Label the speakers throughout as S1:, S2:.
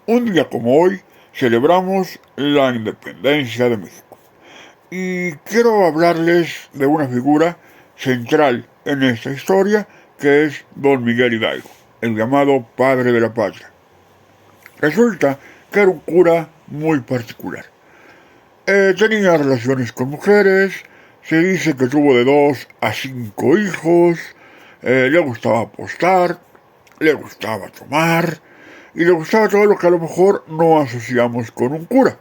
S1: Un día como hoy celebramos la independencia de México. Y quiero hablarles de una figura central en esta historia que es don Miguel Hidalgo, el llamado padre de la patria. Resulta que era un cura muy particular. Tenía relaciones con mujeres, se dice que tuvo de 2 a 5 hijos, le gustaba apostar, le gustaba tomar y le gustaba todo lo que a lo mejor no asociamos con un cura.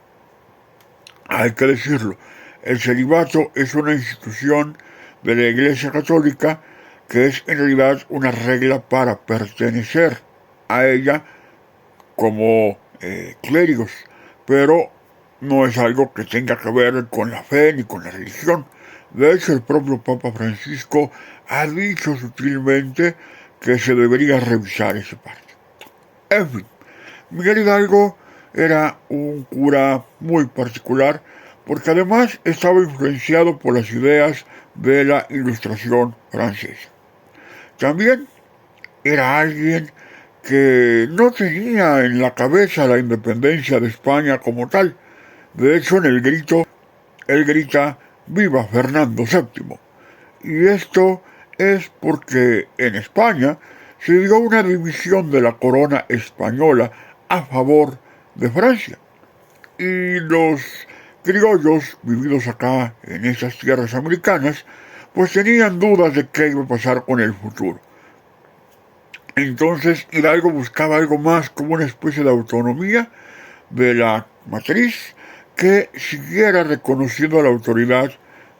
S1: Hay que decirlo, el celibato es una institución de la Iglesia Católica que es en realidad una regla para pertenecer a ella como clérigos, pero no es algo que tenga que ver con la fe ni con la religión. De hecho, el propio Papa Francisco ha dicho sutilmente que se debería revisar esa parte. En fin, Miguel Hidalgo era un cura muy particular porque además estaba influenciado por las ideas de la Ilustración francesa. También era alguien que no tenía en la cabeza la independencia de España como tal. De hecho, en el grito, él grita «Viva Fernando VII». Y esto es porque en España se dio una división de la corona española a favor de Francia. Y los criollos vividos acá en esas tierras americanas pues tenían dudas de qué iba a pasar con el futuro. Entonces Hidalgo buscaba algo más como una especie de autonomía de la matriz que siguiera reconociendo la autoridad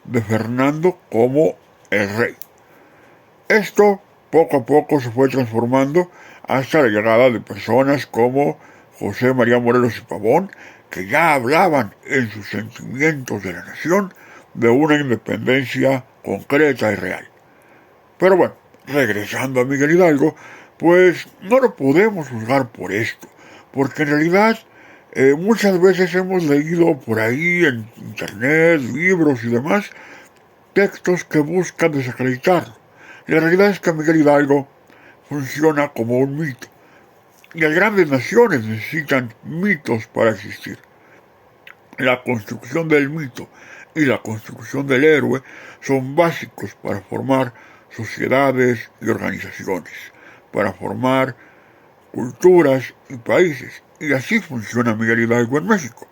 S1: de Fernando como el rey. Esto poco a poco se fue transformando hasta la llegada de personas como José María Morelos y Pavón, que ya hablaban en sus sentimientos de la nación de una independencia concreta y real. Pero bueno, regresando a Miguel Hidalgo, pues no lo podemos juzgar por esto, porque en realidad muchas veces hemos leído por ahí en internet, libros y demás, textos que buscan desacreditarlo. La realidad es que Miguel Hidalgo funciona como un mito, y las grandes naciones necesitan mitos para existir. La construcción del mito y la construcción del héroe son básicos para formar sociedades y organizaciones, para formar culturas y países. Y así funciona Miguel Hidalgo en México.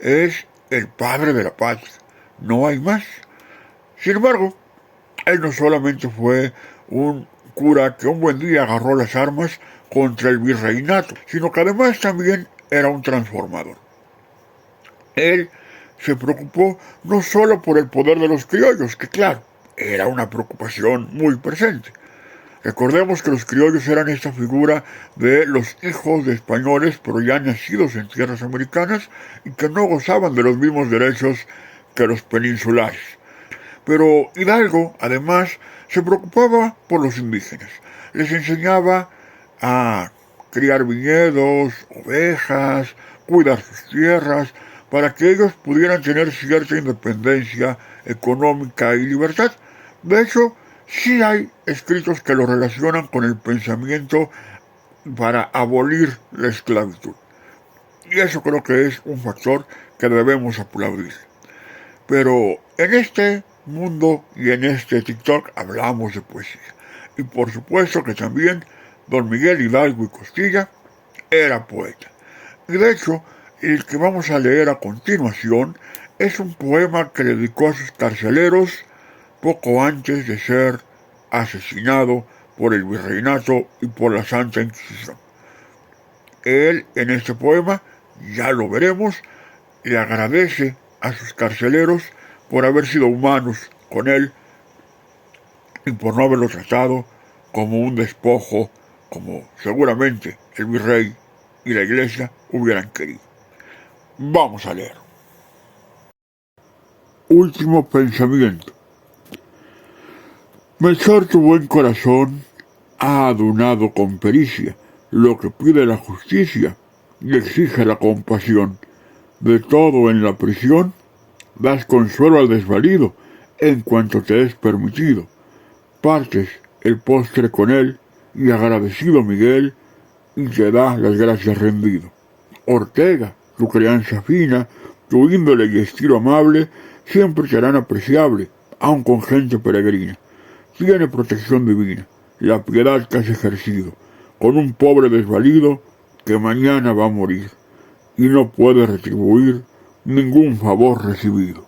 S1: Es el padre de la patria. No hay más. Sin embargo, él no solamente fue un cura que un buen día agarró las armas contra el virreinato, sino que además también era un transformador. Él se preocupó no solo por el poder de los criollos, que claro, era una preocupación muy presente. Recordemos que los criollos eran esta figura de los hijos de españoles, pero ya nacidos en tierras americanas y que no gozaban de los mismos derechos que los peninsulares. Pero Hidalgo, además, se preocupaba por los indígenas. Les enseñaba a criar viñedos, ovejas, cuidar sus tierras, para que ellos pudieran tener cierta independencia económica y libertad. De hecho, sí hay escritos que lo relacionan con el pensamiento para abolir la esclavitud. Y eso creo que es un factor que debemos aplaudir. Pero en este mundo y en este TikTok hablamos de poesía. Y por supuesto que también don Miguel Hidalgo y Costilla era poeta. Y de hecho, el que vamos a leer a continuación es un poema que le dedicó a sus carceleros poco antes de ser asesinado por el virreinato y por la Santa Inquisición. Él, en este poema, ya lo veremos, le agradece a sus carceleros por haber sido humanos con él y por no haberlo tratado como un despojo, como seguramente el virrey y la iglesia hubieran querido. Vamos a leer. Último pensamiento. Melchor, tu buen corazón ha adunado con pericia lo que pide la justicia y exige la compasión. De todo en la prisión das consuelo al desvalido en cuanto te es permitido. Partes el postre con él y agradecido Miguel y te da las gracias rendido. Ortega, tu crianza fina, tu índole y estilo amable siempre serán apreciables, aun con gente peregrina. Tiene protección divina, la piedad que has ejercido, con un pobre desvalido que mañana va a morir, y no puede retribuir ningún favor recibido.